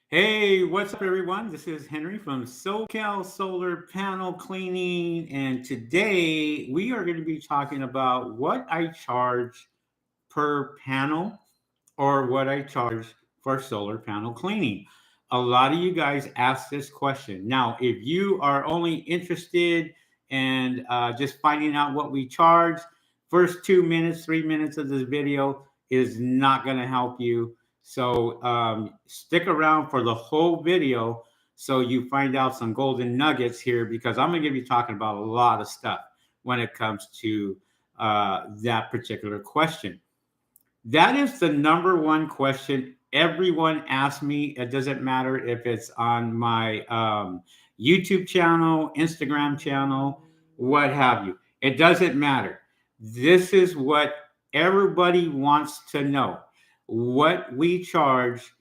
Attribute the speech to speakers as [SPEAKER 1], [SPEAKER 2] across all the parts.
[SPEAKER 1] Hey, what's up, everyone? This is Henry from SoCal Solar Panel Cleaning, and today we are going to be talking about what I charge per panel or what I charge for solar panel cleaning. A lot of you guys ask this question. Now, if you are only interested in just finding out what we charge, first 2 minutes, 3 minutes of this video is not going to help you. So stick around for the whole video so you find out some golden nuggets here because I'm going to be talking about a lot of stuff when it comes to that particular question. That is the number one question everyone asks me. It doesn't matter if it's on my YouTube channel, Instagram channel, what have you. It doesn't matter. This is what everybody wants to know what we charge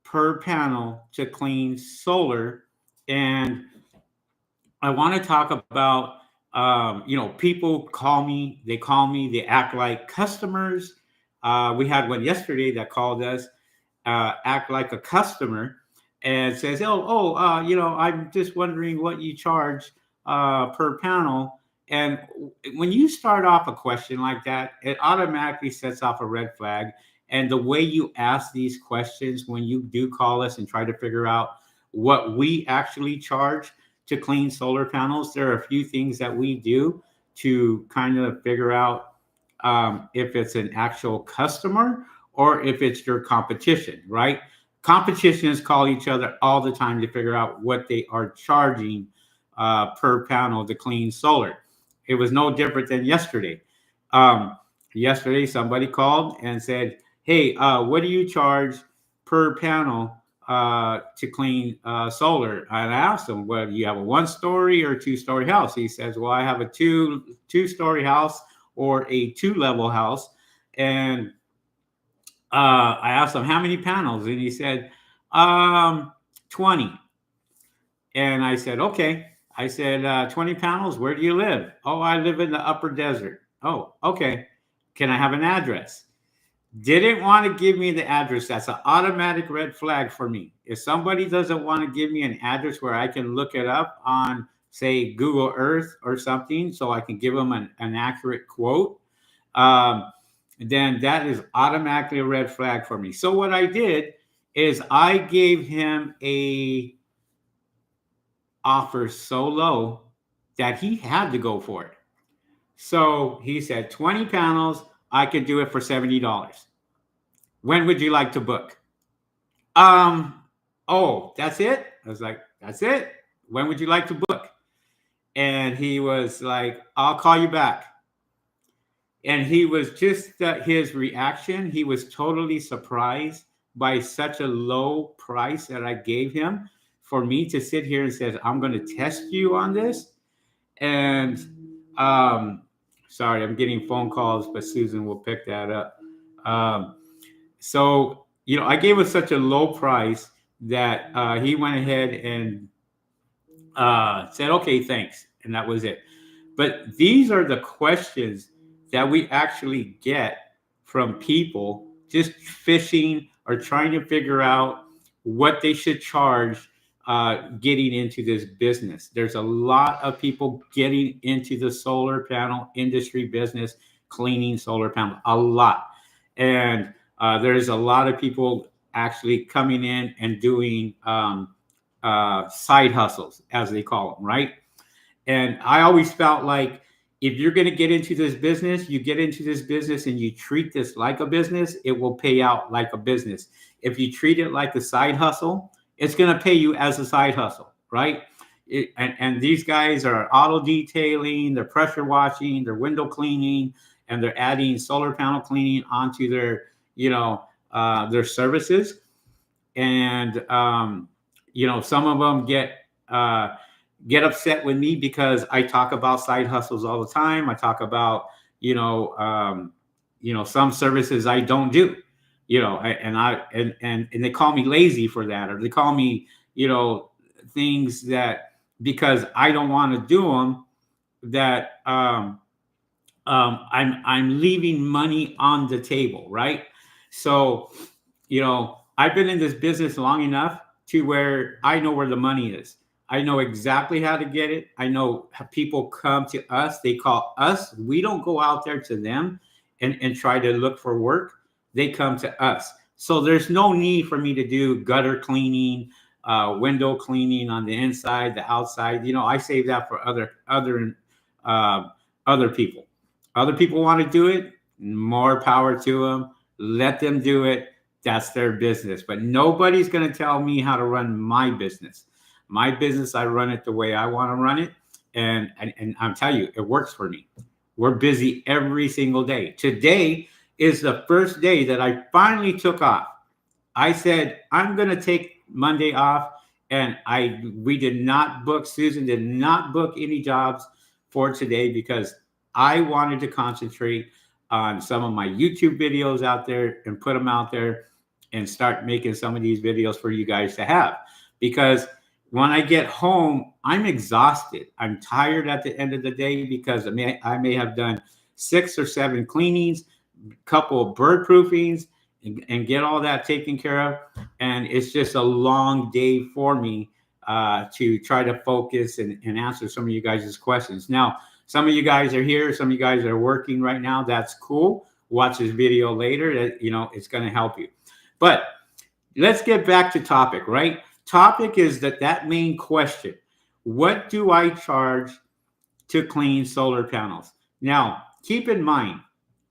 [SPEAKER 1] per panel to clean solar. And I want to talk about, people call me, they act like customers. We had one yesterday that called us, act like a customer, and says, I'm just wondering what you charge per panel. And when you start off a question like that, it automatically sets off a red flag. And the way you ask these questions when you do call us and try to figure out what we actually charge to clean solar panels, there are a few things that we do to kind of figure out if it's an actual customer or if it's your competition, right? Competitions call each other all the time to figure out what they are charging per panel to clean solar. It was no different than yesterday. Um, Yesterday, somebody called and said, "Hey, what do you charge per panel to clean solar?" And I asked him, "Well, do you have a one-story or two-story house?" He says, "Well, I have a two-story house or a two-level house." And I asked him how many panels, and he said, 20. And I said, okay. I said, 20 panels. Where do you live? Oh, I live in the upper desert. Oh, okay. Can I have an address? Didn't want to give me the address. That's an automatic red flag for me. If somebody doesn't want to give me an address where I can look it up on, say, Google Earth or something, so I can give them an accurate quote, um, then that is automatically a red flag for me. So what I did is I gave him a offer so low that he had to go for it. So he said 20 panels, I could do it for $70. When would you like to book? Um, oh, that's it? I was like, that's it? When would you like to book? And he was like, I'll call you back. And he was just his reaction, he was totally surprised by such a low price that I gave him for me to sit here and say, I'm going to test you on this. And um, sorry, I'm getting phone calls, but Susan will pick that up. Um, I gave him such a low price that he went ahead and said, okay, thanks. And that was it. But these are the questions that we actually get from people just fishing or trying to figure out what they should charge getting into this business. There's a lot of people getting into the solar panel industry business, cleaning solar panels, a lot. And there's a lot of people actually coming in and doing side hustles, as they call them, right? And I always felt like if you're going to get into this business, you get into this business and you treat this like a business, it will pay out like a business. If you treat it like a side hustle, it's going to pay you as a side hustle, right? And these guys are auto detailing, they're pressure washing, they're window cleaning, and they're adding solar panel cleaning onto their services. And some of them get upset with me because I talk about side hustles all the time. I talk about some services I don't do, and they call me lazy for that, or they call me things that because I don't want to do them, that I'm leaving money on the table, right? So I've been in this business long enough to where I know where the money is. I know exactly how to get it. I know how people come to us. They call us. We don't go out there to them and try to look for work. They come to us. So there's no need for me to do gutter cleaning, window cleaning on the inside, the outside. I save that for uh, other people. Other people want to do it. More power to them. Let them do it. That's their business. But nobody's going to tell me how to run my business. My business, I run it the way I want to run it. And I'm telling you, it works for me. We're busy every single day. Today is the first day that I finally took off. I said, I'm going to take Monday off. And we did not book, Susan did not book any jobs for today because I wanted to concentrate on some of my YouTube videos out there and put them out there and start making some of these videos for you guys to have. Because when I get home, I'm exhausted. I'm tired at the end of the day because I may have done 6 or 7 cleanings, couple of bird proofings, and get all that taken care of. And it's just a long day for me to try to focus and answer some of you guys' questions. Now, some of you guys are here. Some of you guys are working right now. That's cool. Watch this video later. It's going to help you. But let's get back to topic, right? Topic is that main question. What do I charge to clean solar panels? Now, keep in mind,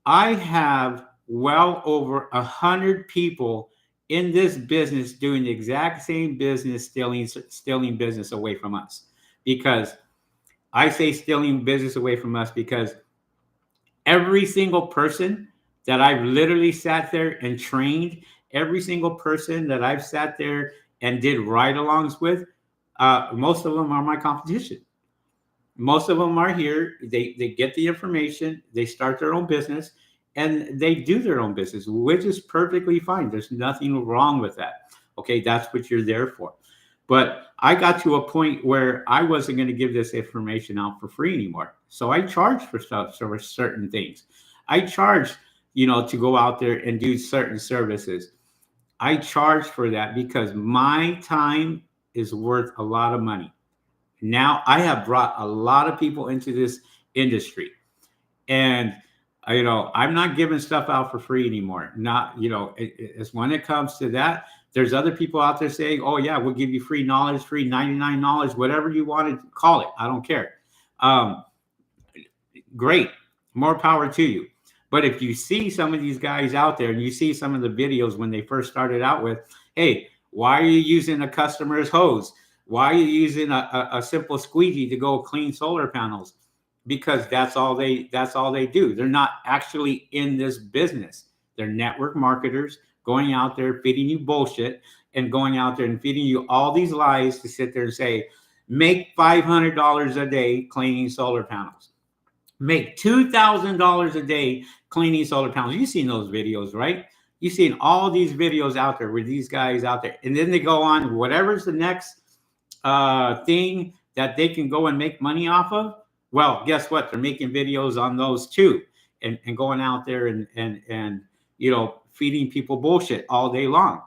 [SPEAKER 1] I have well over 100 people in this business doing the exact same business, stealing business away from us. Because I say stealing business away from us because every single person that I've literally sat there and trained, every single person that I've sat there and did ride-alongs with, most of them are my competition. Most of them are here. They get the information, they start their own business, and they do their own business, which is perfectly fine. There's nothing wrong with that. Okay, that's what you're there for. But I got to a point where I wasn't going to give this information out for free anymore. So I charged for stuff, for certain things. I charged, to go out there and do certain services. I charge for that because my time is worth a lot of money. Now I have brought a lot of people into this industry, and I'm not giving stuff out for free anymore. Not, it's when it comes to that, there's other people out there saying, oh yeah, we'll give you free knowledge, free 99 knowledge, whatever you want to call it. I don't care. Great. More power to you. But if you see some of these guys out there and you see some of the videos when they first started out with, hey, why are you using a customer's hose? Why are you using a simple squeegee to go clean solar panels? Because that's all they do. They're not actually in this business. They're network marketers going out there feeding you bullshit and going out there and feeding you all these lies to sit there and say, make $500 a day cleaning solar panels. Make $2,000 a day cleaning solar panels. You've seen those videos, right? You've seen all these videos out there with these guys out there. And then they go on whatever's the next thing that they can go and make money off of. Well, guess what? They're making videos on those too, and going out there and feeding people bullshit all day long.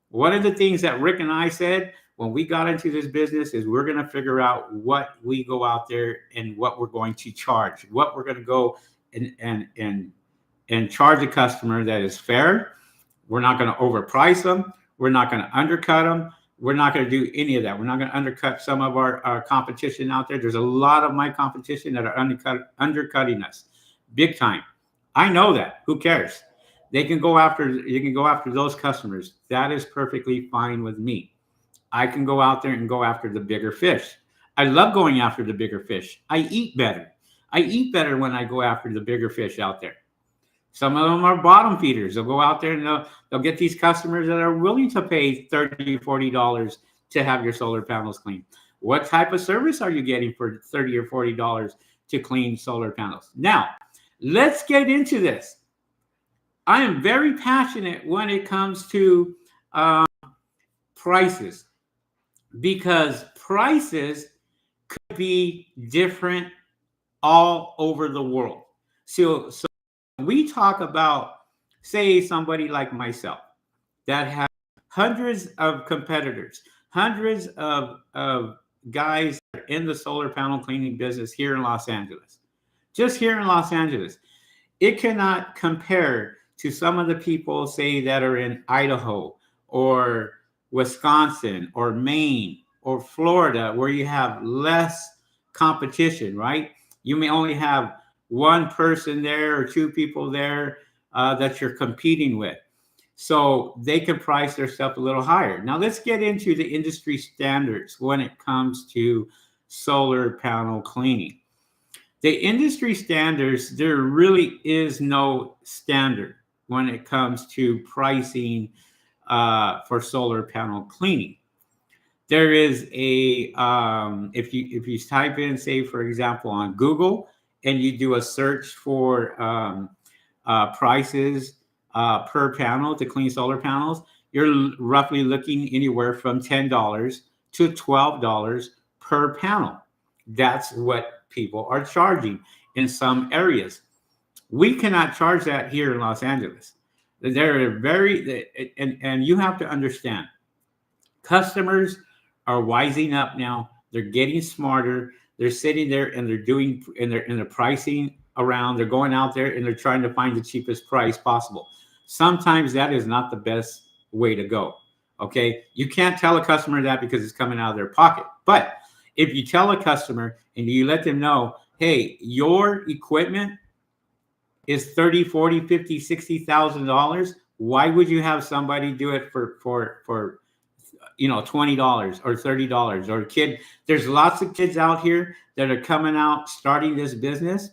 [SPEAKER 1] One of the things that Rick and I said when we got into this business is we're going to figure out what we go out there and what we're going to charge, what we're going to go and charge a customer that is fair. We're not going to overprice them. We're not going to undercut them. We're not going to do any of that. We're not going to undercut some of our competition out there. There's a lot of my competition that are undercutting us big time. I know that. Who cares? You can go after those customers. That is perfectly fine with me. I can go out there and go after the bigger fish. I love going after the bigger fish. I eat better. I eat better when I go after the bigger fish out there. Some of them are bottom feeders. They'll go out there and they'll get these customers that are willing to pay $30, $40 to have your solar panels cleaned. What type of service are you getting for $30 or $40 to clean solar panels? Now, let's get into this. I am very passionate when it comes to prices, because prices could be different all over the world. So we talk about, say, somebody like myself that has hundreds of competitors, hundreds of guys in the solar panel cleaning business here in Los Angeles. Just here in Los Angeles. It cannot compare to some of the people, say, that are in Idaho or Wisconsin or Maine or Florida, where you have less competition, right? You may only have one person there or two people there that you're competing with. So they can price their stuff a little higher. Now, let's get into the industry standards when it comes to solar panel cleaning. The industry standards, there really is no standard when it comes to pricing for solar panel cleaning. There is a if you type in, say, for example, on Google, and you do a search for prices per panel to clean solar panels, you're roughly looking anywhere from $10 to $12 per panel. That's what people are charging in some areas. We cannot charge that here in Los Angeles. They're very, and you have to understand, customers are wising up now. They're getting smarter. They're sitting there and they're doing, and they're pricing around. They're going out there and they're trying to find the cheapest price possible. Sometimes that is not the best way to go. Okay, you can't tell a customer that because it's coming out of their pocket. But if you tell a customer and you let them know, hey, your equipment is 30, 40, 50, $60,000, why would you have somebody do it for $20 or $30 or a kid? There's lots of kids out here that are coming out starting this business,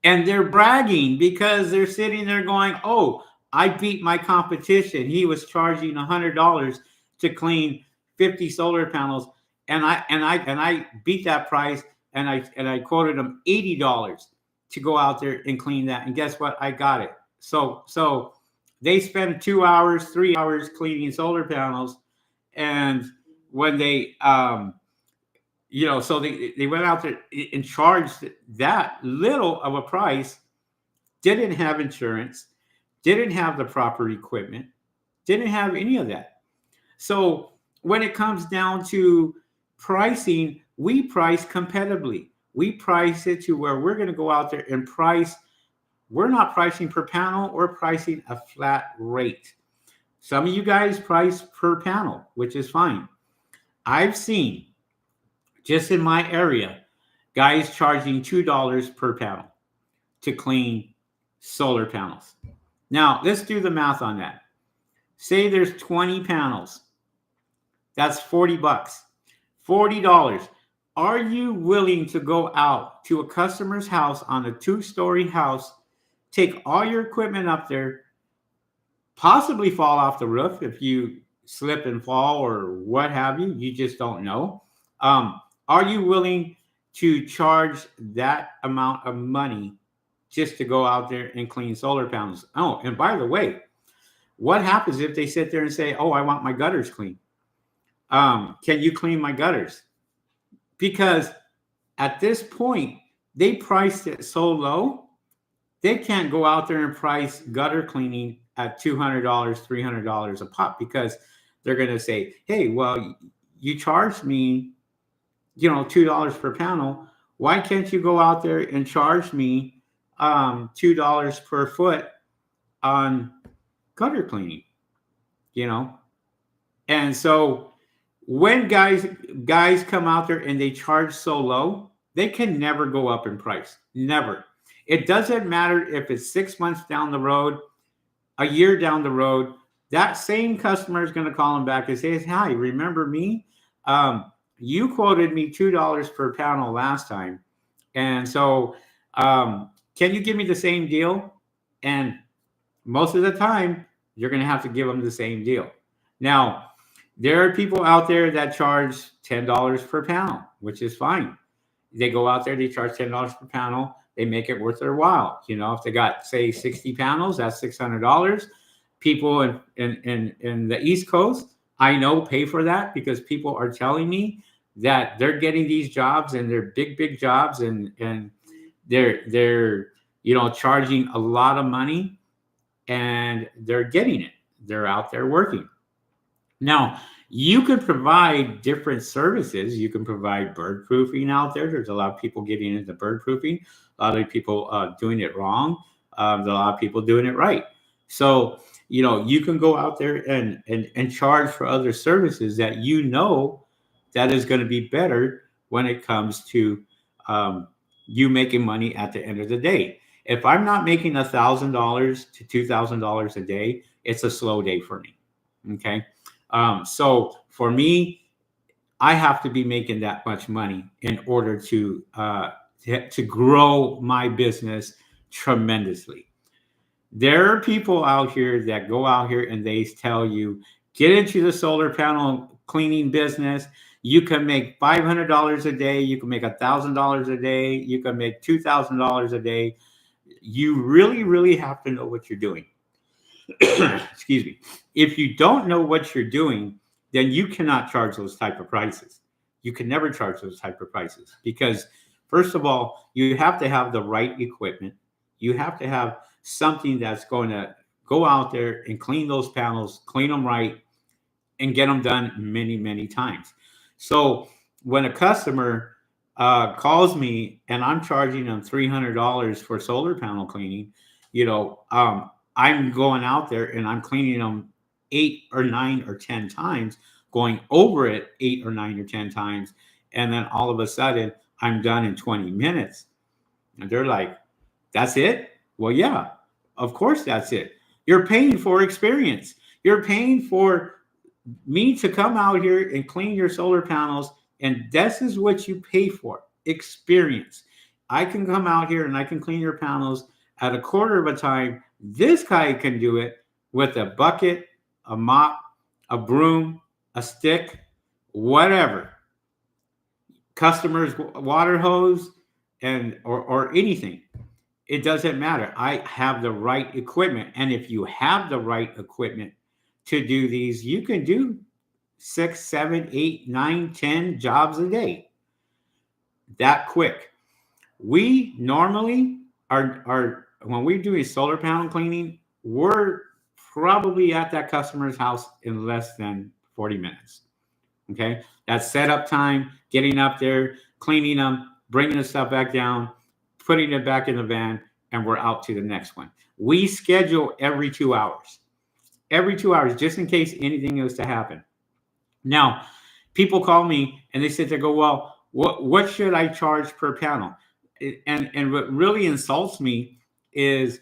[SPEAKER 1] and they're bragging because they're sitting there going, oh, I beat my competition. He was charging $100 to clean 50 solar panels, and I beat that price, and I quoted him $80 to go out there and clean that. And guess what? I got it. So they spend 2 hours, 3 hours cleaning solar panels, and when they so they went out there and charged that little of a price, didn't have insurance, didn't have the proper equipment, didn't have any of that. So when it comes down to pricing, we price competitively. We price it to where we're going to go out there and price. We're not pricing per panel, we're pricing a flat rate. Some of you guys price per panel, which is fine. I've seen, just in my area, guys charging $2 per panel to clean solar panels. Now, let's do the math on that. Say there's 20 panels. That's $40. $40. Are you willing to go out to a customer's house on a 2-story house, take all your equipment up there, possibly fall off the roof if you slip and fall or what have you? You just don't know. Are you willing to charge that amount of money just to go out there and clean solar panels? Oh, and by the way, what happens if they sit there and say, oh, I want my gutters clean? Can you clean my gutters? Because at this point, they priced it so low, they can't go out there and price gutter cleaning at $200, $300 a pop, because they're going to say, hey, well, you charged me, $2 per panel. Why can't you go out there and charge me $2 per foot on gutter cleaning? And so when guys come out there and they charge so low, they can never go up in price. Never. It doesn't matter if it's 6 months down the road, a year down the road, that same customer is going to call them back and say, hi, remember me? You quoted me $2 per panel last time. And so can you give me the same deal? And most of the time, you're going to have to give them the same deal. Now, there are people out there that charge $10 per panel, which is fine. They go out there, they charge $10 per panel. They make it worth their while. If they got, say, 60 panels, that's $600. People in the East Coast, I know, pay for that because people are telling me that they're getting these jobs, and they're big jobs, and they're charging a lot of money, and they're getting it. They're out there working. Now, you could provide different services. You can provide bird proofing out there. There's a lot of people getting into bird proofing, a lot of people doing it wrong, there's a lot of people doing it right. So, you can go out there and charge for other services that that is going to be better when it comes to um, you making money at the end of the day. If I'm not making $1,000 to $2,000 a day, it's a slow day for me. Okay. So for me, I have to be making that much money in order to grow my business tremendously. There are people out here that go out here and they tell you, get into the solar panel cleaning business. You can make $500 a day. You can make $1,000 a day. You can make $2,000 a day. You really, really have to know what you're doing. Excuse me. If you don't know what you're doing, then you cannot charge those type of prices. You can never charge those type of prices because, first of all, you have to have the right equipment. You have to have something that's going to go out there and clean those panels, clean them right, and get them done many, many times. So when a customer calls me and I'm charging them $300 for solar panel cleaning, I'm going out there and I'm cleaning them 8 or 9 or 10 times, going over it 8 or 9 or 10 times, and then all of a sudden I'm done in 20 minutes. And they're like, "That's it?" Well, yeah, of course that's it. You're paying for experience. You're paying for me to come out here and clean your solar panels, and this is what you pay for: experience. I can come out here and I can clean your panels at a quarter of a time. This guy can do it with a bucket, a mop, a broom, a stick, whatever. Customers water hose and or anything. It doesn't matter. I have the right equipment. And if you have the right equipment to do these, you can do 6, 7, 8, 9, 10 jobs a day that quick. We normally are when we're doing solar panel cleaning, we're probably at that customer's house in less than 40 minutes. Okay. That's setup time, getting up there, cleaning them, bringing the stuff back down, putting it back in the van, and we're out to the next one. We schedule every 2 hours, just in case anything is to happen. Now, people call me and they sit there, go, well, what should I charge per panel? And what really insults me is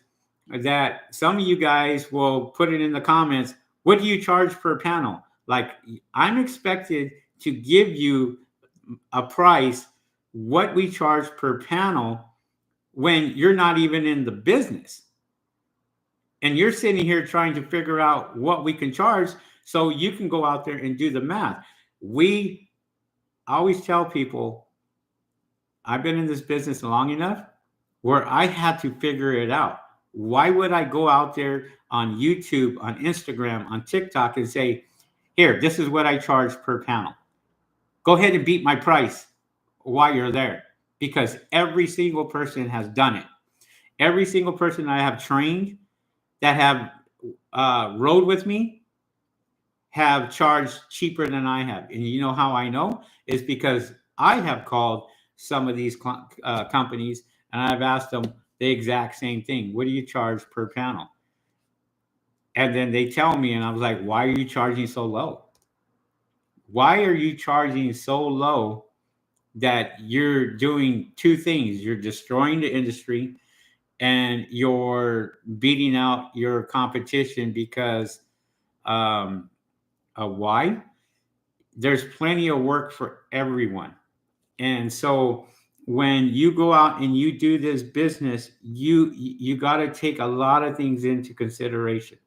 [SPEAKER 1] that some of you guys will put it in the comments. What do you charge per panel? Like, I'm expected to give you a price, what we charge per panel, when you're not even in the business. And you're sitting here trying to figure out what we can charge so you can go out there and do the math. We always tell people, I've been in this business long enough where I had to figure it out. Why would I go out there on YouTube, on Instagram, on TikTok and say, here, this is what I charge per panel? Go ahead and beat my price while you're there, because every single person has done it. Every single person I have trained that have rode with me have charged cheaper than I have. And you know how I know? Is because I have called some of these companies and I've asked them the exact same thing. What do you charge per panel? And then they tell me, and I was like, why are you charging so low? Why are you charging so low that you're doing two things? You're destroying the industry and you're beating out your competition because why? There's plenty of work for everyone. And so when you go out and you do this business, you got to take a lot of things into consideration.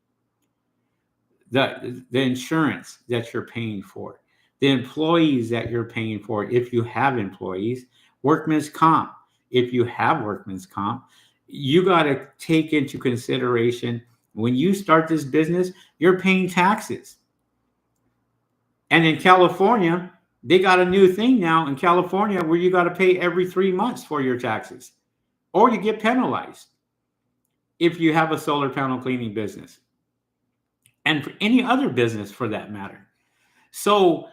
[SPEAKER 1] The insurance that you're paying for, the employees that you're paying for if you have employees, workman's comp if you have workman's comp, you got to take into consideration when you start this business, you're paying taxes. And in California, they got a new thing now in California where you got to pay every 3 months for your taxes, or you get penalized if you have a solar panel cleaning business, and for any other business for that matter. So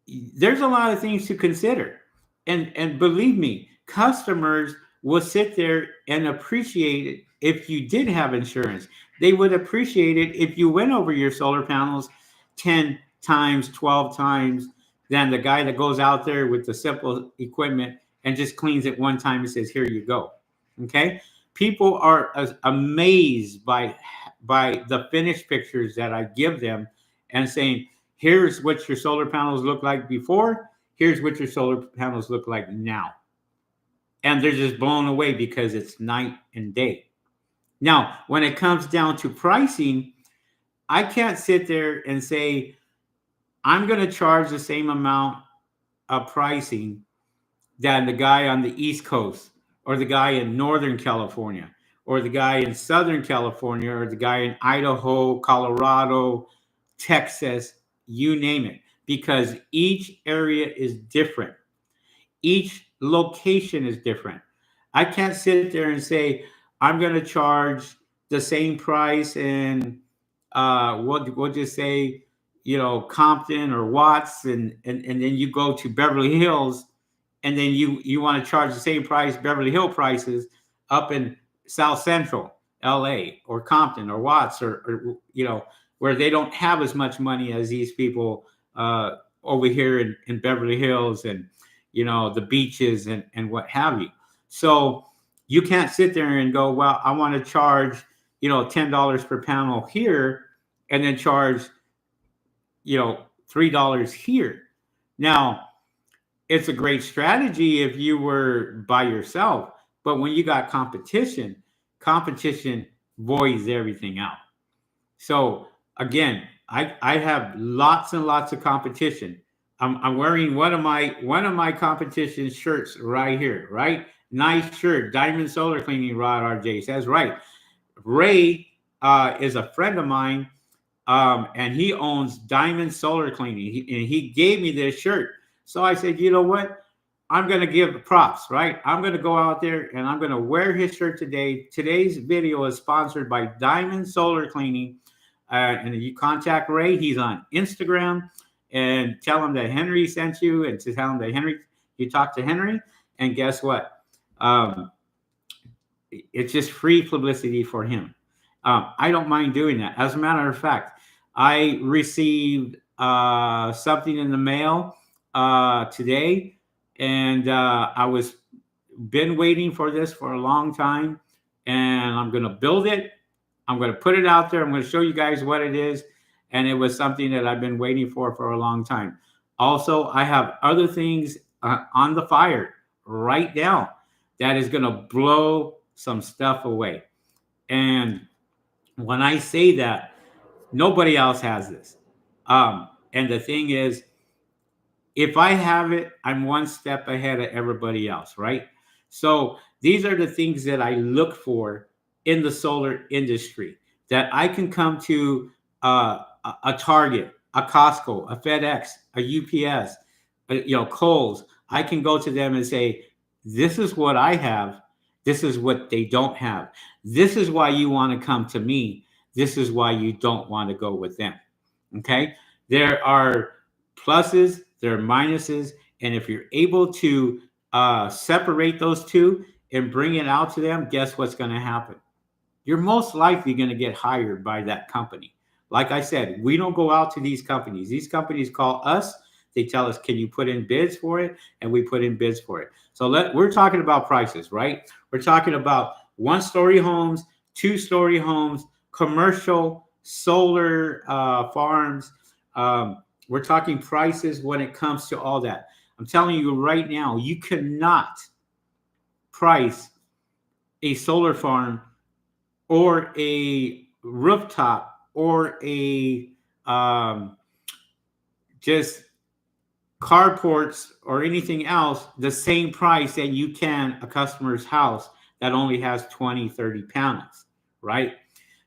[SPEAKER 1] there's a lot of things to consider. And believe me, customers will sit there and appreciate it if you did have insurance. They would appreciate it if you went over your solar panels 10 times, 12 times than the guy that goes out there with the simple equipment and just cleans it one time and says, "Here you go." Okay? People are amazed by the finished pictures that I give them and saying, "Here's what your solar panels look like before. Here's what your solar panels look like now." And they're just blown away because it's night and day. Now, when it comes down to pricing, I can't sit there and say, I'm going to charge the same amount of pricing than the guy on the East Coast or the guy in Northern California or the guy in Southern California or the guy in Idaho, Colorado, Texas, you name it, because each area is different. Each location is different. I can't sit there and say, I'm going to charge the same price in, we'll just say, Compton or Watts, and then you go to Beverly Hills, and then you want to charge the same price, Beverly Hill prices, up in South Central LA or Compton or Watts or where they don't have as much money as these people over here in Beverly Hills and the beaches and what have you. So you can't sit there and go, well, I want to charge $10 per panel here and then charge $3 here. Now, it's a great strategy if you were by yourself, but when you got competition voids everything out. So again, I have lots and lots of competition. I'm wearing one of my competition shirts right here, right? Nice shirt, Diamond Solar Cleaning Rod RJ says right. Ray is a friend of mine, and he owns Diamond Solar Cleaning, and he gave me this shirt. So I said, you know what? I'm going to give props, right? I'm going to go out there and I'm going to wear his shirt today. Today's video is sponsored by Diamond Solar Cleaning. And you contact Ray. He's on Instagram, and tell him that Henry sent you, and to tell him that you talked to Henry. And guess what? It's just free publicity for him. I don't mind doing that. As a matter of fact, I received something in the mail today, and I was been waiting for this for a long time, and I'm going to build it. I'm going to put it out there. I'm going to show you guys what it is, and it was something that I've been waiting for a long time. Also, I have other things on the fire right now that is going to blow some stuff away. And when I say that, nobody else has this. And the thing is, if I have it, I'm one step ahead of everybody else, right? So these are the things that I look for in the solar industry, that I can come to a Target, a Costco, a FedEx, a UPS, Kohl's. I can go to them and say, this is what I have. This is what they don't have. This is why you want to come to me. This is why you don't want to go with them. Okay? There are pluses, there are minuses, and if you're able to separate those two and bring it out to them, guess what's going to happen? You're most likely going to get hired by that company. Like I said, we don't go out to these companies. These companies call us. They tell us, can you put in bids for it? And we put in bids for it. So we're talking about prices, right? We're talking about 1-story homes, 2-story homes, commercial, solar farms. We're talking prices when it comes to all that. I'm telling you right now, you cannot price a solar farm or a rooftop or a just carports or anything else the same price that you can a customer's house that only has 20, 30 panels, right?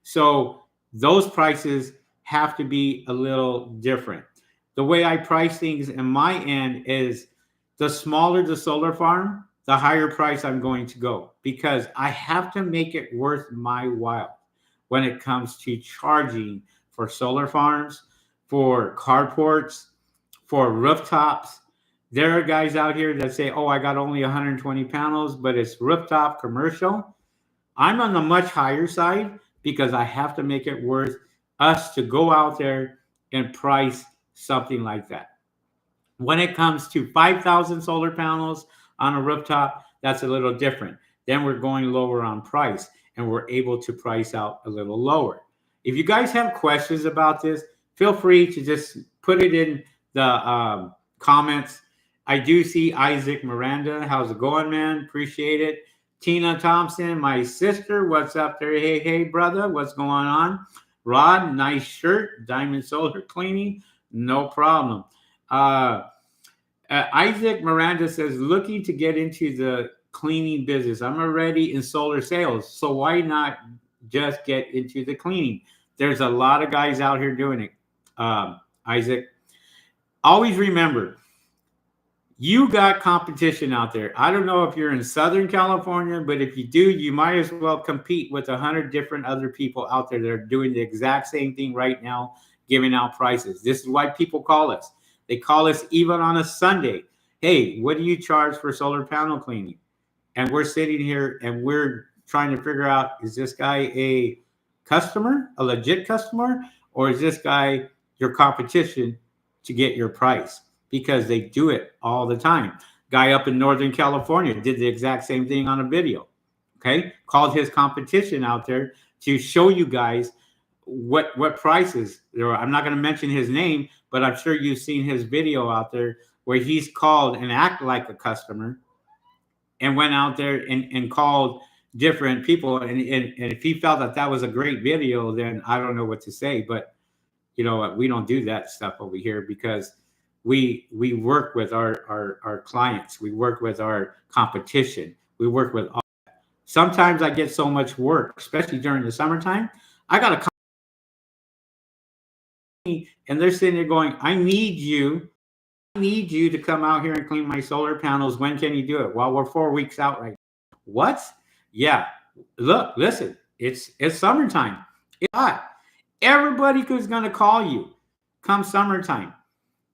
[SPEAKER 1] So those prices have to be a little different. The way I price things in my end is, the smaller the solar farm, the higher price I'm going to go, because I have to make it worth my while when it comes to charging for solar farms, for carports, for rooftops. There are guys out here that say, oh, I got only 120 panels, but it's rooftop commercial. I'm on the much higher side because I have to make it worth us to go out there and price something like that. When it comes to 5,000 solar panels on a rooftop, that's a little different. Then we're going lower on price and we're able to price out a little lower. If you guys have questions about this, feel free to just put it in the comments. I do see Isaac Miranda. How's it going, man? Appreciate it. Tina Thompson, my sister. What's up there? Hey, hey, brother. What's going on? Rod, nice shirt. Diamond Solar Cleaning. No problem. Isaac Miranda says, looking to get into the cleaning business. I'm already in solar sales, so why not just get into the cleaning? There's a lot of guys out here doing it. Isaac, always remember, you got competition out there. I don't know if you're in Southern California, but if you do, you might as well compete with 100 different other people out there that are doing the exact same thing right now, giving out prices. This is why people call us. They call us even on a Sunday. Hey, what do you charge for solar panel cleaning? And we're sitting here and we're trying to figure out, is this guy a customer, a legit customer, or is this guy your competition to get your price? Because they do it all the time. Guy up in Northern California did the exact same thing on a video. Okay, called his competition out there to show you guys what prices there are. I'm not going to mention his name, but I'm sure you've seen his video out there where he's called and act like a customer and went out there and called different people. And if he felt that that was a great video, then I don't know what to say. But you know what? We don't do that stuff over here because we work with our clients. We work with our competition. We work with all. Sometimes I get so much work, especially during the summertime. I got a and they're sitting there going, I need you to come out here and clean my solar panels. When can you do it? Well, we're 4 weeks out right now. What? Yeah. Look, listen, it's summertime. It's hot. Everybody is going to call you come summertime.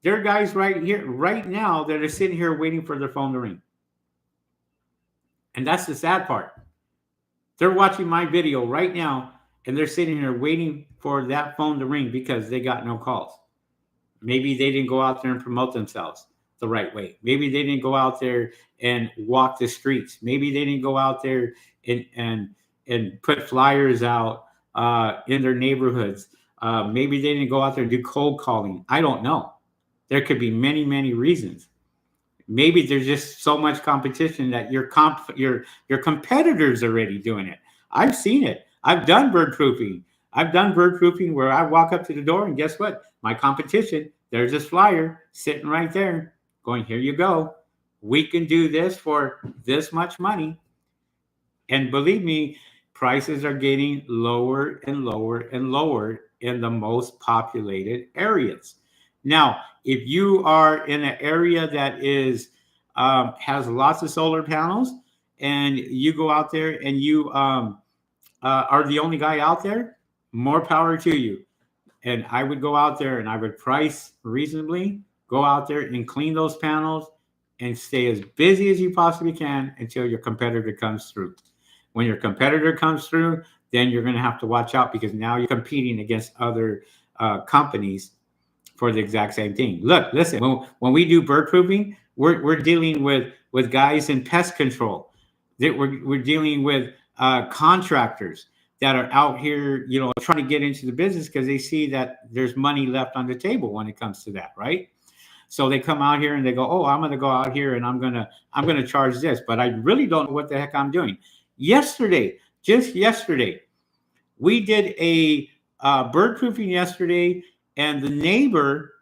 [SPEAKER 1] There are guys right here, right now, that are sitting here waiting for their phone to ring. And that's the sad part. They're watching my video right now and they're sitting here waiting for that phone to ring because they got no calls. Maybe they didn't go out there and promote themselves the right way. Maybe they didn't go out there and walk the streets. Maybe they didn't go out there and put flyers out in their neighborhoods. Maybe they didn't go out there and do cold calling. I don't know. There could be many, many reasons. Maybe there's just so much competition that your competitors already doing it. I've seen it. I've done bird proofing. I've done bird proofing where I walk up to the door and guess what? My competition, there's this flyer sitting right there going, here you go. We can do this for this much money. And believe me, prices are getting lower and lower and lower in the most populated areas. Now, if you are in an area that is has lots of solar panels and you go out there and you are the only guy out there, more power to you. And I would go out there and I would price reasonably, go out there and clean those panels and stay as busy as you possibly can until your competitor comes through. When your competitor comes through, then you're going to have to watch out because now you're competing against other companies for the exact same thing. Look, listen, when we do bird proofing, we're dealing with guys in pest control. We're dealing with contractors that are out here, you know, trying to get into the business because they see that there's money left on the table when it comes to that, right? So they come out here and they go, "Oh, I'm going to go out here and I'm going to charge this," but I really don't know what the heck I'm doing. Just yesterday, we did a bird proofing yesterday, and the neighbor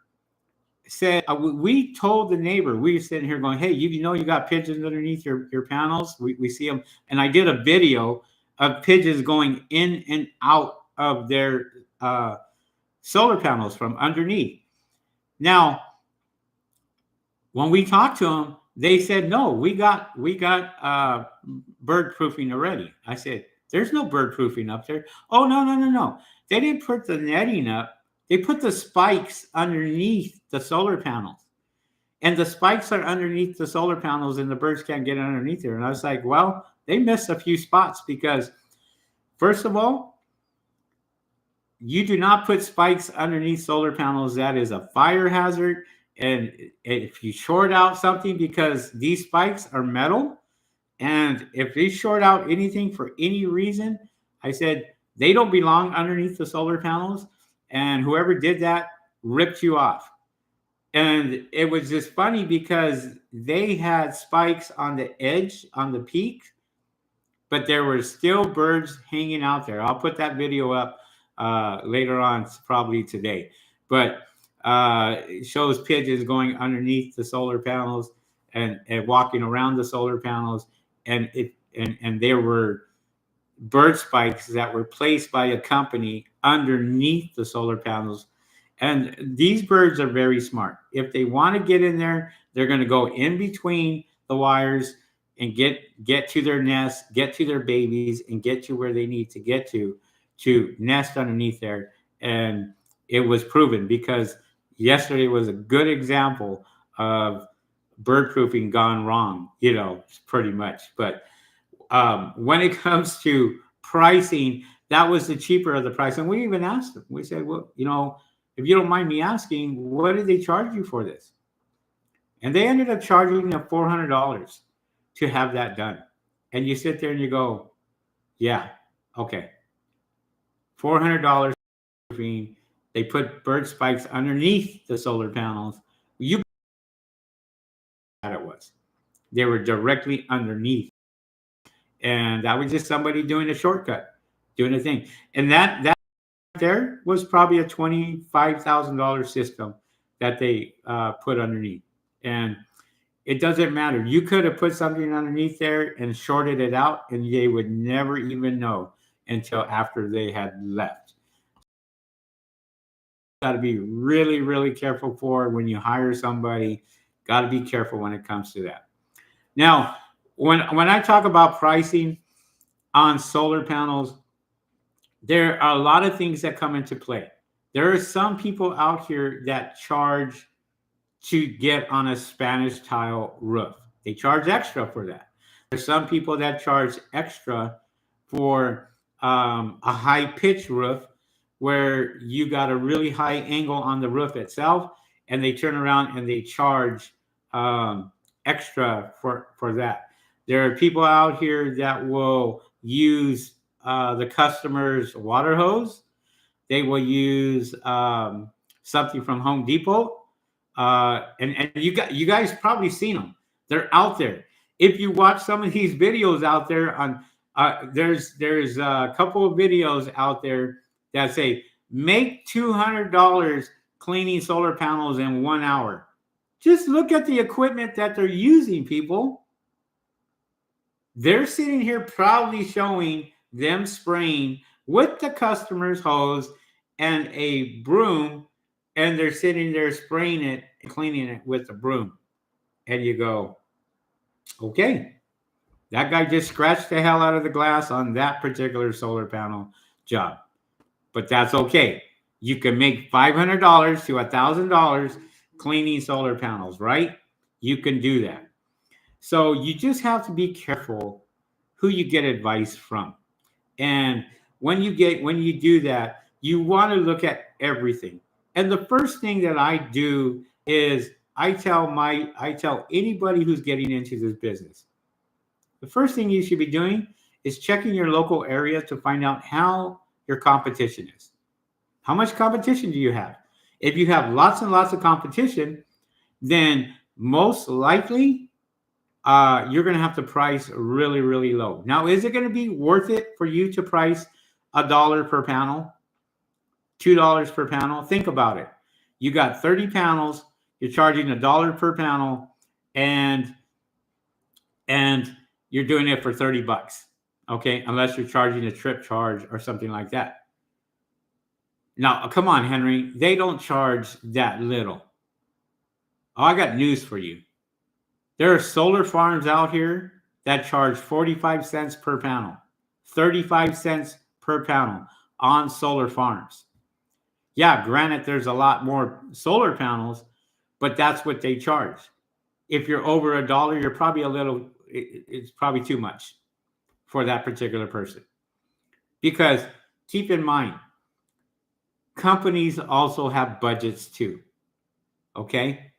[SPEAKER 1] said, we told the neighbor, we were sitting here going, hey, you know you got pigeons underneath your panels? We see them. And I did a video of pigeons going in and out of their solar panels from underneath. Now, when we talked to them, they said, no, we got bird proofing already. I said, there's no bird proofing up there. Oh, no. They didn't put the netting up. They put the spikes underneath the solar panels. And the spikes are underneath the solar panels, and the birds can't get underneath there. And I was like, well, they missed a few spots because, first of all, you do not put spikes underneath solar panels. That is a fire hazard. And if you short out something, because these spikes are metal, and if they short out anything for any reason, I said they don't belong underneath the solar panels. And whoever did that ripped you off. And it was just funny because they had spikes on the edge, on the peak, but there were still birds hanging out there. I'll put that video up later on, probably today. But it shows pigeons going underneath the solar panels and walking around the solar panels, and there were bird spikes that were placed by a company underneath the solar panels. And these birds are very smart. If they want to get in there, they're going to go in between the wires and get to their nest, get to their babies, and get to where they need to get to nest underneath there. And it was proven, because yesterday was a good example of bird proofing gone wrong, pretty much. But when it comes to pricing, that was the cheaper of the price. And we even asked them. We said, well, if you don't mind me asking, what did they charge you for this? And they ended up charging them $400 to have that done. And you sit there and you go, yeah, okay. $400. They put bird spikes underneath the solar panels. You that it was. They were directly underneath. And that was just somebody doing a shortcut, doing a thing. And that there was probably a $25,000 system that they put underneath. And it doesn't matter. You could have put something underneath there and shorted it out, and they would never even know until after they had left. Got to be really, really careful for when you hire somebody. Got to be careful when it comes to that. Now, when I talk about pricing on solar panels, there are a lot of things that come into play. There are some people out here that charge to get on a Spanish tile roof. They charge extra for that. There's some people that charge extra for a high pitch roof, where you got a really high angle on the roof itself, and they turn around and they charge extra for that. There are people out here that will use the customer's water hose. They will use something from Home Depot, and you guys probably seen them. They're out there. If you watch some of these videos out there on, there's a couple of videos out there that say make $200 cleaning solar panels in 1 hour. Just look at the equipment that they're using, people. They're sitting here proudly showing them spraying with the customer's hose and a broom, and they're sitting there spraying it and cleaning it with a broom. And you go, okay, that guy just scratched the hell out of the glass on that particular solar panel job. But that's okay. You can make $500 to $1,000 cleaning solar panels, right? You can do that. So you just have to be careful who you get advice from. And when you do that, you want to look at everything. And the first thing that I do is I tell anybody who's getting into this business, the first thing you should be doing is checking your local area to find out how your competition is. How much competition do you have? If you have lots and lots of competition, then most likely you're going to have to price really, really low. Now, is it going to be worth it for you to price $1 per panel, $2 per panel? Think about it. You got 30 panels, you're charging $1 per panel, and you're doing it for $30. Okay, unless you're charging a trip charge or something like that. Now, come on, Henry. They don't charge that little. Oh, I got news for you. There are solar farms out here that charge 45 cents per panel, 35 cents per panel on solar farms. Yeah, granted, there's a lot more solar panels, but that's what they charge. If you're over $1, you're probably a little, it's probably too much for that particular person. Because keep in mind, companies also have budgets too. Okay,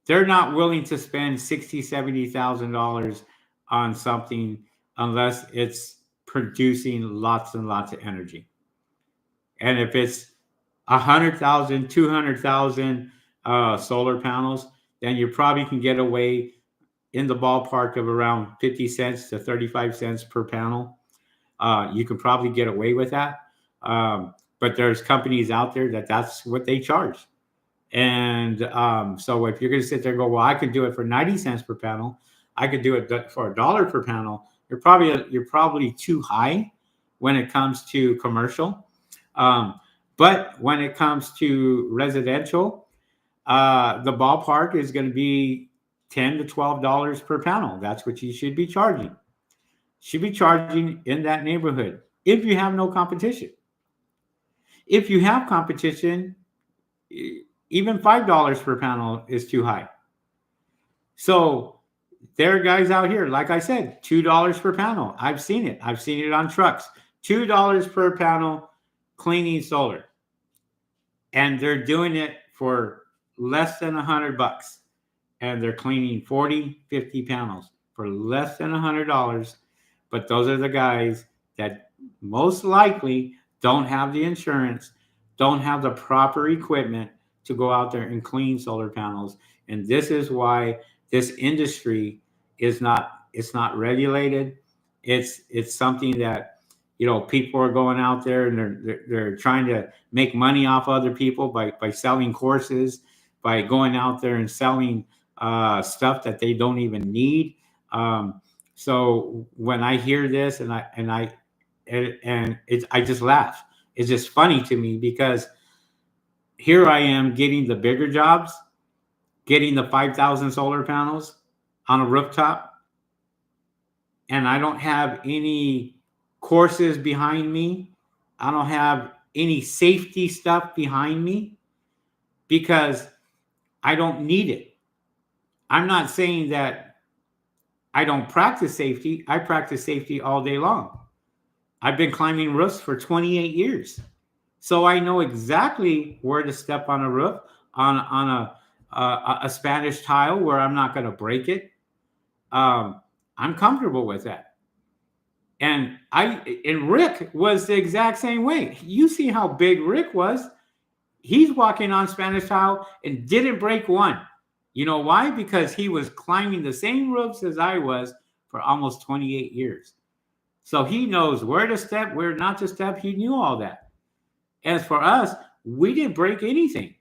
[SPEAKER 1] they're not willing to spend $60,000, $70,000 on something unless it's producing lots and lots of energy. And if it's 100,000, 200,000 solar panels, then you probably can get away in the ballpark of around 50 cents to 35 cents per panel. You can probably get away with that. But there's companies out there that's what they charge. And so if you're going to sit there and go, well, I could do it for 90 cents per panel, I could do it for $1 per panel. You're probably too high when it comes to commercial. But when it comes to residential, the ballpark is going to be $10 to $12 per panel. That's what you should be charging. Should be charging in that neighborhood if you have no competition. If you have competition, even $5 per panel is too high. So there are guys out here, like I said, $2 per panel. I've seen it. I've seen it on trucks. $2 per panel cleaning solar. And they're doing it for less than $100. And they're cleaning 40, 50 panels for less than $100. But those are the guys that most likely don't have the insurance, don't have the proper equipment to go out there and clean solar panels. And this is why this industry is not, it's not regulated. It's something that, people are going out there and they're trying to make money off other people by selling courses, by going out there and selling stuff that they don't even need. So when I hear this I just laugh. It's just funny to me because here I am getting the bigger jobs, getting the 5,000 solar panels on a rooftop, and I don't have any courses behind me. I don't have any safety stuff behind me because I don't need it. I'm not saying that I don't practice safety. I practice safety all day long. I've been climbing roofs for 28 years. So I know exactly where to step on a roof, on a Spanish tile where I'm not going to break it. I'm comfortable with that. And Rick was the exact same way. You see how big Rick was. He's walking on Spanish tile and didn't break one. You know why? Because he was climbing the same roofs as I was for almost 28 years. So he knows where to step, where not to step. He knew all that. As for us, we didn't break anything.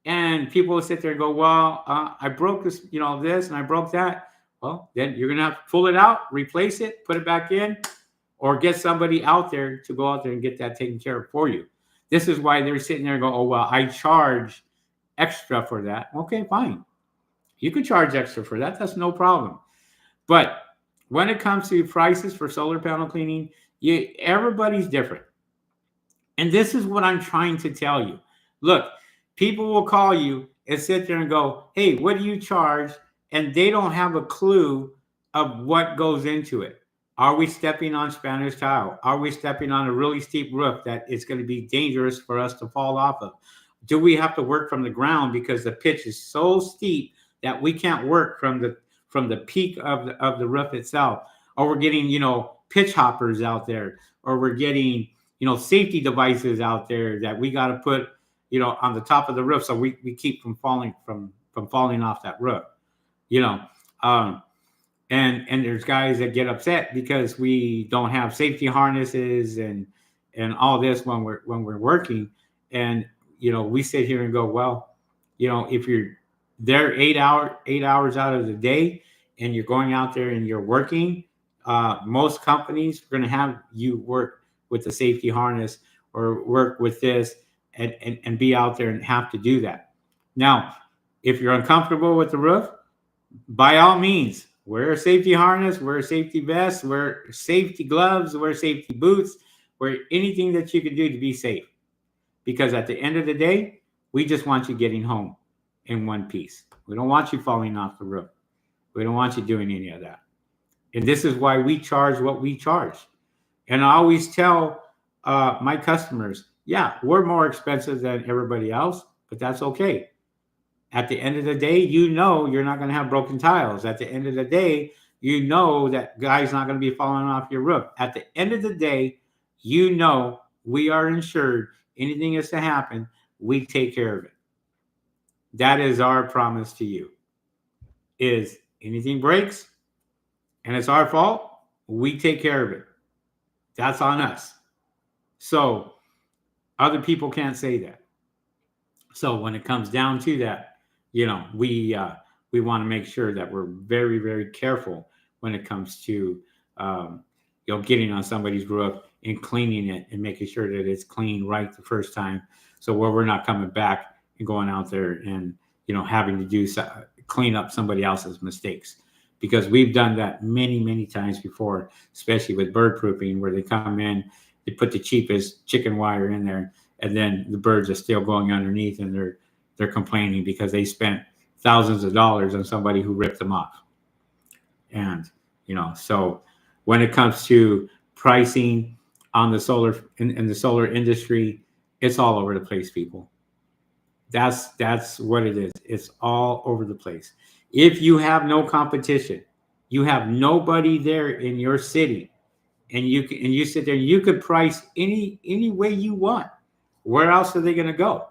[SPEAKER 1] And people would sit there and go, well, I broke this, this, and I broke that. Well, then you're going to have to pull it out, replace it, put it back in, or get somebody out there to go out there and get that taken care of for you. This is why they're sitting there and go, oh, well, I charge extra for that. Okay, fine. You can charge extra for that. That's no problem. But when it comes to prices for solar panel cleaning, everybody's different. And this is what I'm trying to tell you. Look, people will call you and sit there and go, hey, what do you charge? And they don't have a clue of what goes into it. Are we stepping on Spanish tile? Are we stepping on a really steep roof that it's going to be dangerous for us to fall off of? Do we have to work from the ground because the pitch is so steep that we can't work from the peak of the roof itself? Or we're getting, pitch hoppers out there, or we're getting, safety devices out there that we got to put, on the top of the roof so we keep from falling off that roof, and there's guys that get upset because we don't have safety harnesses and all this when we're working. And we sit here and go, well, if you're there 8 hours out of the day and you're going out there and you're working, most companies are going to have you work with the safety harness or work with this and be out there and have to do that. Now, if you're uncomfortable with the roof, by all means, wear a safety harness, wear a safety vest, wear safety gloves, wear safety boots, wear anything that you can do to be safe. because at the end of the day, we just want you getting home in one piece. We don't want you falling off the roof. We don't want you doing any of that. And this is why we charge what we charge. And I always tell my customers, yeah, we're more expensive than everybody else, but that's okay. At the end of the day, you know you're not going to have broken tiles. At the end of the day, you know that guy's not going to be falling off your roof. At the end of the day, you know we are insured. Anything is to happen, we take care of it. That is our promise to you. Is anything breaks and it's our fault, we take care of it. That's on us. So other people can't say that. So when it comes down to that, we want to make sure that we're very, very careful when it comes to getting on somebody's roof and cleaning it and making sure that it's clean right the first time. So where we're not coming back and going out there and having to clean up somebody else's mistakes, because we've done that many, many times before, especially with bird proofing, where they come in, they put the cheapest chicken wire in there, and then the birds are still going underneath, and they're complaining because they spent thousands of dollars on somebody who ripped them off. And so when it comes to pricing on the solar in the solar industry, it's all over the place, people. That's what it is. It's all over the place. If you have no competition, you have nobody there in your city, and you sit there and you could price any way you want. Where else are they going to go?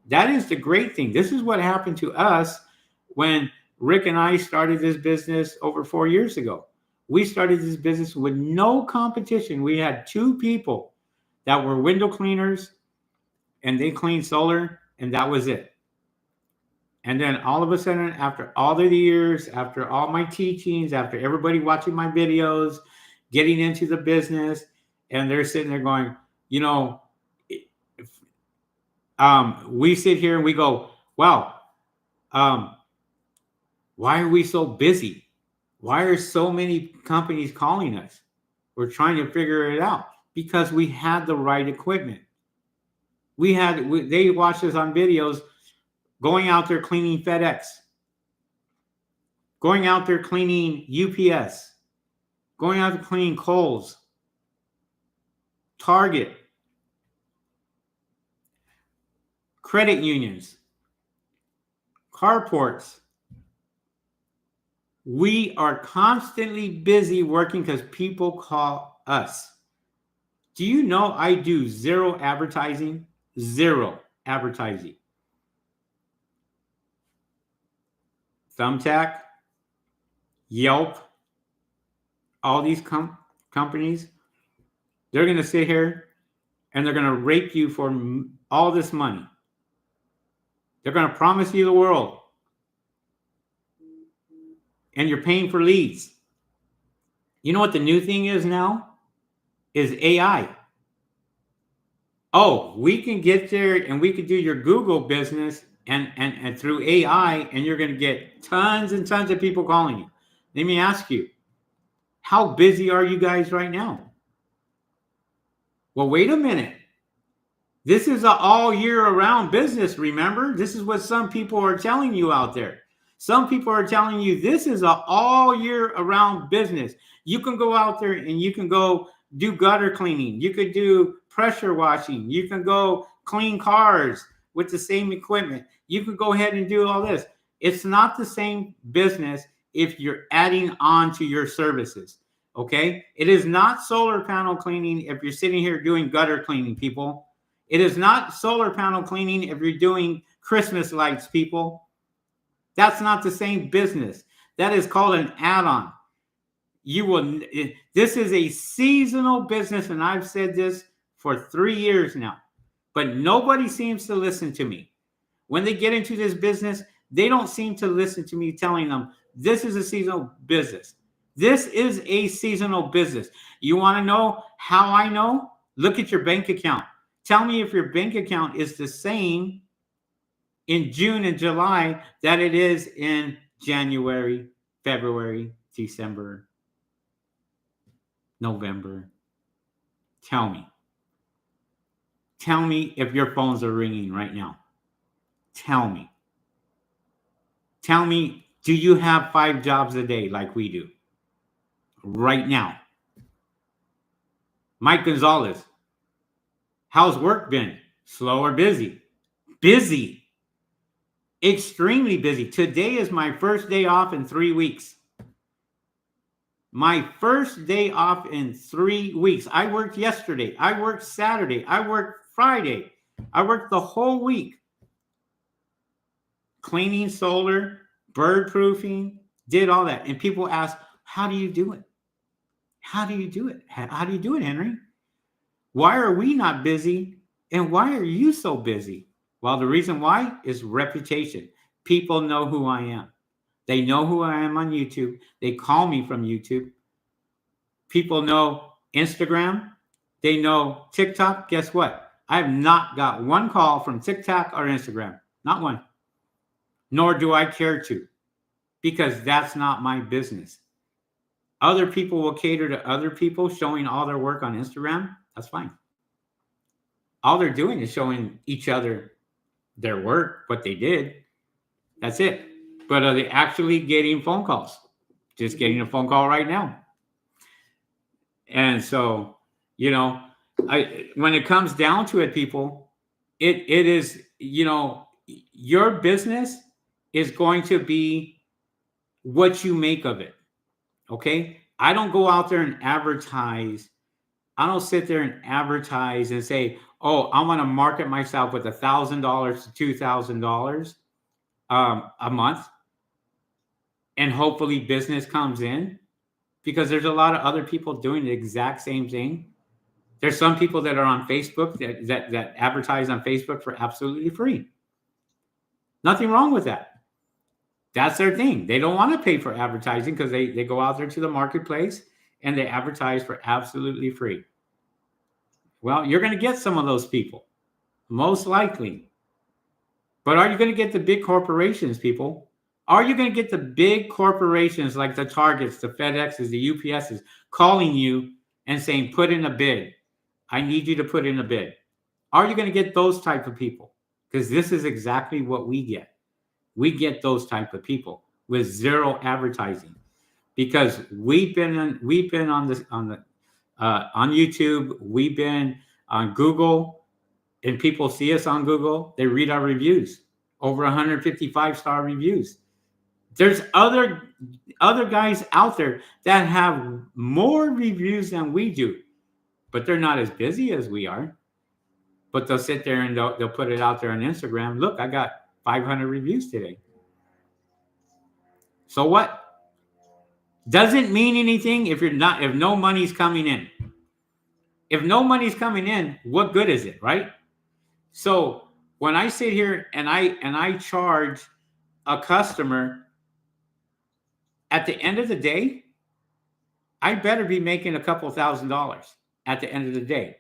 [SPEAKER 1] That is the great thing. This is what happened to us when Rick and I started this business over 4 years ago. We started this business with no competition. We had two people that were window cleaners, and they cleaned solar, and that was it. And then all of a sudden, after all the years, after all my teachings, after everybody watching my videos, getting into the business, and they're sitting there going, we sit here and we go, wow, why are we so busy? Why are so many companies calling us? We're trying to figure it out because we had the right equipment. They watched us on videos going out there cleaning FedEx, going out there cleaning UPS, going out there cleaning Kohl's, Target, credit unions, carports. We are constantly busy working because people call us. Do you know I do zero advertising? Zero advertising. Thumbtack, Yelp, all these companies, they're going to sit here and they're going to rape you for all this money. They're going to promise you the world. And you're paying for leads. You know what the new thing is now? Is AI. Oh, we can get there and we can do your Google business and through AI, and you're going to get tons and tons of people calling you. Let me ask you, how busy are you guys right now? Well, wait a minute. This is an all year around business, remember? This is what some people are telling you out there. Some people are telling you this is an all year around business. You can go out there and you can go do gutter cleaning. You could do pressure washing. You can go clean cars with the same equipment. You can go ahead and do all this. It's not the same business if you're adding on to your services. Okay? It is not solar panel cleaning if you're sitting here doing gutter cleaning, people. It is not solar panel cleaning if you're doing Christmas lights, people. That's not the same business. That is called an add-on. This is a seasonal business, and I've said this for 3 years now, but nobody seems to listen to me. When they get into this business, they don't seem to listen to me telling them this is a seasonal business. This is a seasonal business. You want to know how I know? Look at your bank account. Tell me if your bank account is the same in June and July that it is in January, February, December, November. Tell me. Tell me if your phones are ringing right now. Tell me. Tell me, do you have 5 jobs a day like we do right now? Mike Gonzalez, how's work been? Slow or busy? Busy. Extremely busy. Today is my first day off in 3 weeks. My first day off in 3 weeks. I worked yesterday. I worked Saturday. I worked Friday. I worked the whole week. Cleaning solar, bird proofing, did all that. And people ask, how do you do it? How do you do it? How do you do it, Henry? Why are we not busy? And why are you so busy? Well, the reason why is reputation. People know who I am. They know who I am on YouTube. They call me from YouTube. People know Instagram. They know TikTok. Guess what? I have not got one call from TikTok or Instagram. Not one. Nor do I care to, because that's not my business. Other people will cater to other people showing all their work on Instagram. That's fine. All they're doing is showing each other their work, what they did. That's it. But are they actually getting phone calls? Just getting a phone call right now. And so, when it comes down to it, people, it is, your business is going to be what you make of it. Okay. I don't go out there and advertise. I don't sit there and advertise and say, oh, I want to market myself with $1,000 to $2,000 a month. And hopefully business comes in, because there's a lot of other people doing the exact same thing. There's some people that are on Facebook that advertise on Facebook for absolutely free. Nothing wrong with that. That's their thing. They don't want to pay for advertising because they go out there to the marketplace and they advertise for absolutely free. Well, you're going to get some of those people, most likely. But are you going to get the big corporations, people? Are you going to get the big corporations like the Targets, the FedExes, the UPSs calling you and saying, put in a bid? I need you to put in a bid. Are you going to get those type of people? Because this is exactly what we get. We get those type of people with zero advertising, because we've been on YouTube, we've been on Google, and people see us on Google. They read our reviews, over 155-star reviews. There's other guys out there that have more reviews than we do, but they're not as busy as we are. But they'll sit there and they'll put it out there on Instagram. Look, I got 500 reviews today. So what? Doesn't mean anything if no money's coming in. If no money's coming in, what good is it, right? So when I sit here and I charge a customer, at the end of the day, I better be making a couple $1,000 at the end of the day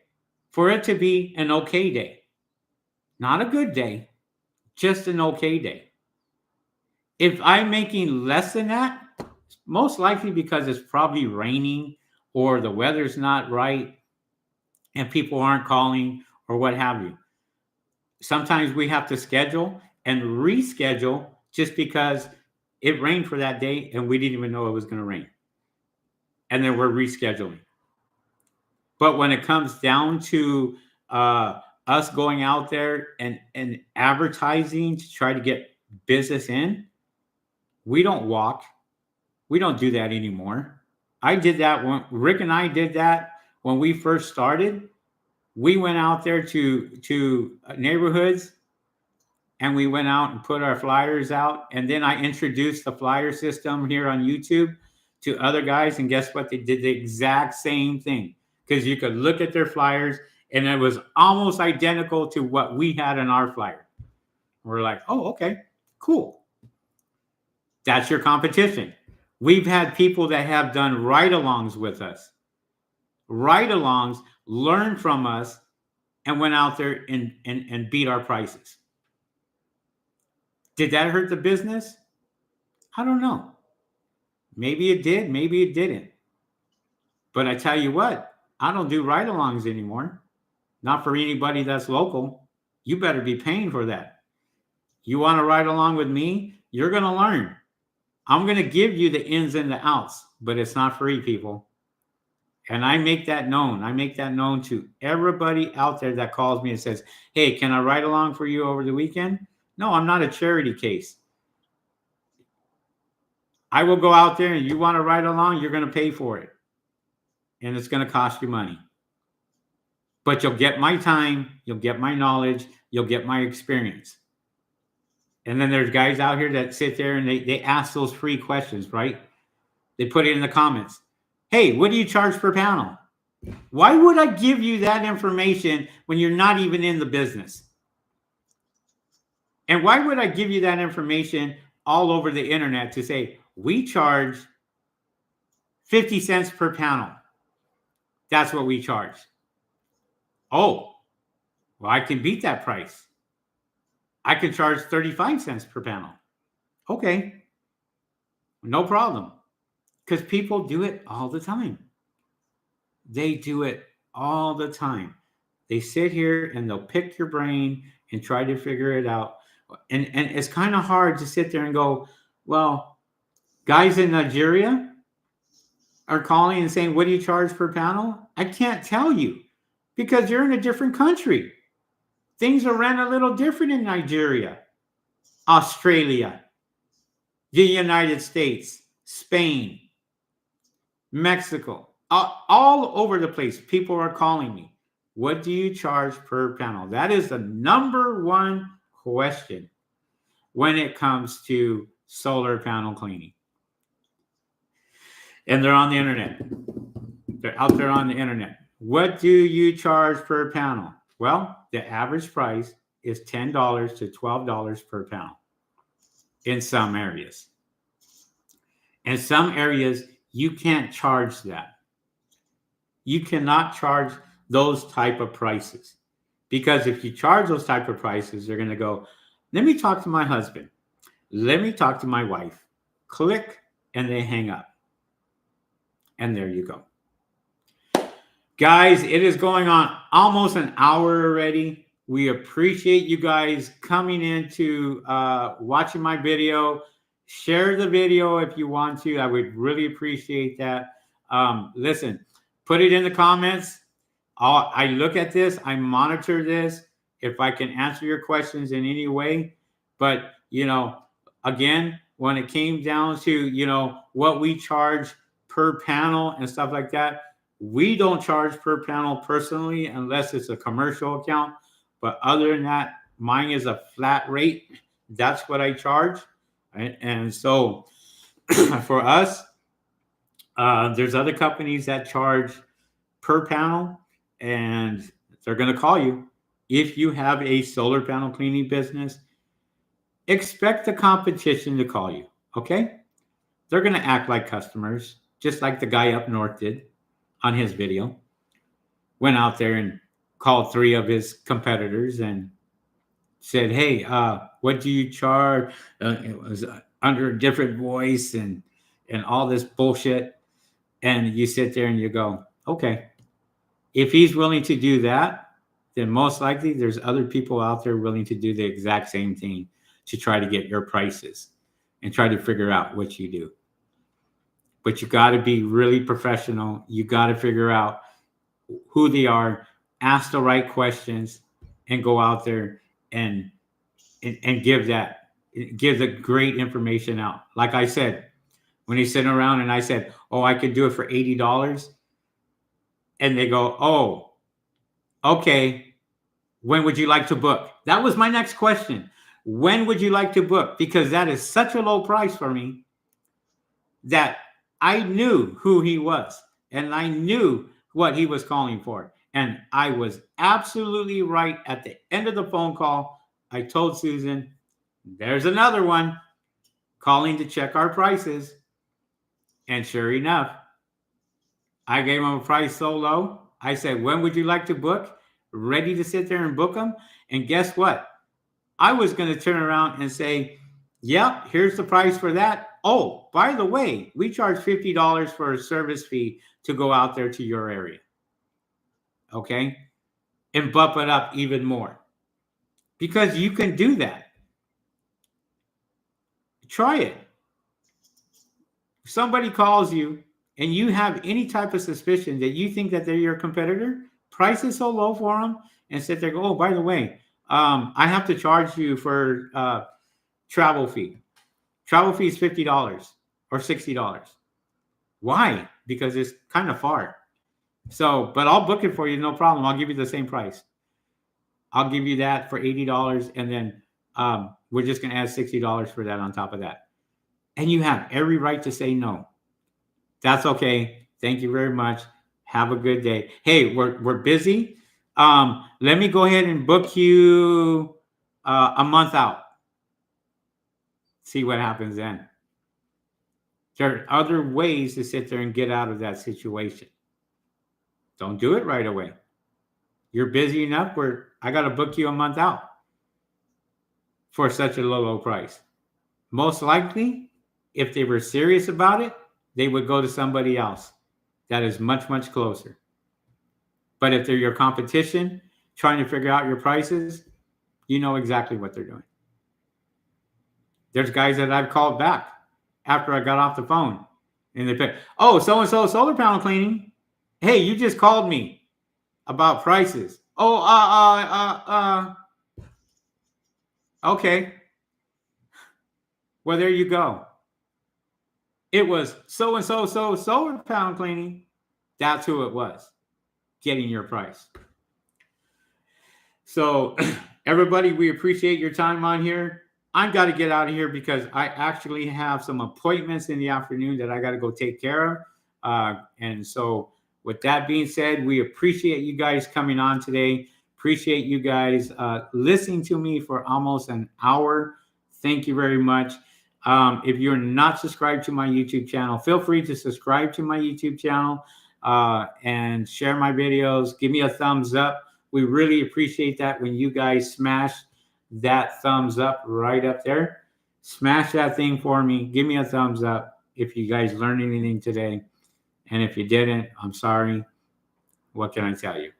[SPEAKER 1] for it to be an okay day. Not a good day, just an okay day. If I'm making less than that, most likely because it's probably raining or the weather's not right and people aren't calling or what have you. Sometimes we have to schedule and reschedule just because it rained for that day and we didn't even know it was going to rain. And then we're rescheduling. But when it comes down to us going out there and advertising to try to get business in, we don't walk. We don't do that anymore. I did that when Rick and I did that when we first started. We went out there to neighborhoods and we went out and put our flyers out. And then I introduced the flyer system here on YouTube to other guys. And guess what? They did the exact same thing, because you could look at their flyers and it was almost identical to what we had in our flyer. We're like, oh, okay, cool. That's your competition. We've had people that have done ride-alongs with us. Ride-alongs, learned from us, and went out there and beat our prices. Did that hurt the business? I don't know. Maybe it did, maybe it didn't. But I tell you what, I don't do ride-alongs anymore. not for anybody that's local. You better be paying for that. You want to ride along with me? You're going to learn. I'm going to give you the ins and the outs, but it's not free, people. And I make that known. I make that known to everybody out there that calls me and says, hey, can I ride along for you over the weekend? No, I'm not a charity case. I will go out there and you want to ride along, you're going to pay for it. And it's going to cost you money. But you'll get my time, you'll get my knowledge, you'll get my experience. And then there's guys out here that sit there and they ask those free questions, right? They put it in the comments. Hey, what do you charge per panel? Why would I give you that information when you're not even in the business? And why would I give you that information all over the internet to say, we charge 50 cents per panel? That's what we charge. Oh, well, I can beat that price. I can charge 35 cents per panel. Okay, no problem. Because people do it all the time. They do it all the time. They sit here and they'll pick your brain and try to figure it out. And it's kind of hard to sit there and go, well, guys in Nigeria are calling and saying, what do you charge per panel? I can't tell you because you're in a different country. Things are ran a little different in Nigeria, Australia, the United States, Spain, Mexico, all over the place. People are calling me. What do you charge per panel? That is the number one question when it comes to solar panel cleaning. And they're on the internet. They're out there on the internet. What do you charge per panel? Well, the average price is $10 to $12 per panel in some areas. In some areas, you can't charge that. You cannot charge those type of prices. Because if you charge those type of prices, they're going to go, let me talk to my husband. Let me talk to my wife. Click, and they hang up. And there you go. Guys, it is going on almost an hour already. We appreciate you guys coming in to watching my video. Share the video if you want to. I would really appreciate that. Listen, put it in the comments. I look at this. I monitor this. If I can answer your questions in any way. But, again, when it came down to, what we charge per panel and stuff like that, we don't charge per panel personally unless it's a commercial account. But other than that, mine is a flat rate. That's what I charge. Right? And so for us, there's other companies that charge per panel, and they're going to call you. If you have a solar panel cleaning business, expect the competition to call you, okay? They're going to act like customers, just like the guy up north did on his video. Went out there and called 3 of his competitors and said, hey, what do you charge? It was under a different voice and all this bullshit. And you sit there and you go, okay, if he's willing to do that, then most likely there's other people out there willing to do the exact same thing to try to get your prices and try to figure out what you do. But you got to be really professional. You got to figure out who they are, ask the right questions, and go out there and give the great information out. Like I said, when he's sitting around and I said, oh, I could do it for $80. And they go, oh, okay. When would you like to book? That was my next question. When would you like to book? Because that is such a low price for me that I knew who he was and I knew what he was calling for. And I was absolutely right at the end of the phone call. I told Susan, there's another one calling to check our prices. And sure enough, I gave him a price so low. I said, when would you like to book? Ready to sit there and book them? And guess what? I was going to turn around and say, yep, here's the price for that. Oh, by the way, we charge $50 for a service fee to go out there to your area. Okay? and bump it up even more, because you can do that. Try it. If somebody calls you and you have any type of suspicion that you think that they're your competitor, price it so low for them and sit there and go, oh, by the way, I have to charge you for travel fee. Travel fee is $50 or $60. Why? Because it's kind of far. So, but I'll book it for you, no problem. I'll give you the same price. I'll give you that for $80, and then we're just going to add $60 for that on top of that. And you have every right to say no. That's okay. Thank you very much. Have a good day. Hey, we're busy. Let me go ahead and book you a month out. See what happens then. There are other ways to sit there and get out of that situation. Don't do it right away. You're busy enough where I got to book you a month out for such a low price. Most likely, if they were serious about it, they would go to somebody else that is much, much closer. But if they're your competition, trying to figure out your prices, you know exactly what they're doing. There's guys that I've called back after I got off the phone, and they pick, oh, so-and-so solar panel cleaning. Hey, you just called me about prices. Oh, okay. Well, there you go. It was so-and-so solar panel cleaning. That's who it was getting your price. So everybody, we appreciate your time on here. I've got to get out of here because I actually have some appointments in the afternoon that I got to go take care of. And so with that being said, we appreciate you guys coming on today. Appreciate you guys listening to me for almost an hour. Thank you very much. If you're not subscribed to my YouTube channel, feel free to subscribe to my YouTube channel and share my videos. Give me a thumbs up. We really appreciate that when you guys smash that thumbs up right up there. Smash that thing for me. Give me a thumbs up if you guys learned anything today. And if you didn't, I'm sorry. What can I tell you?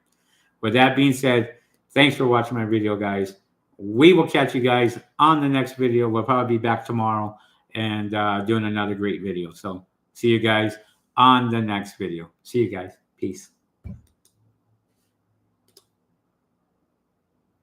[SPEAKER 1] With that being said, thanks for watching my video, guys. We will catch you guys on the next video. We'll probably be back tomorrow and doing another great video. So see you guys on the next video. See you guys. Peace.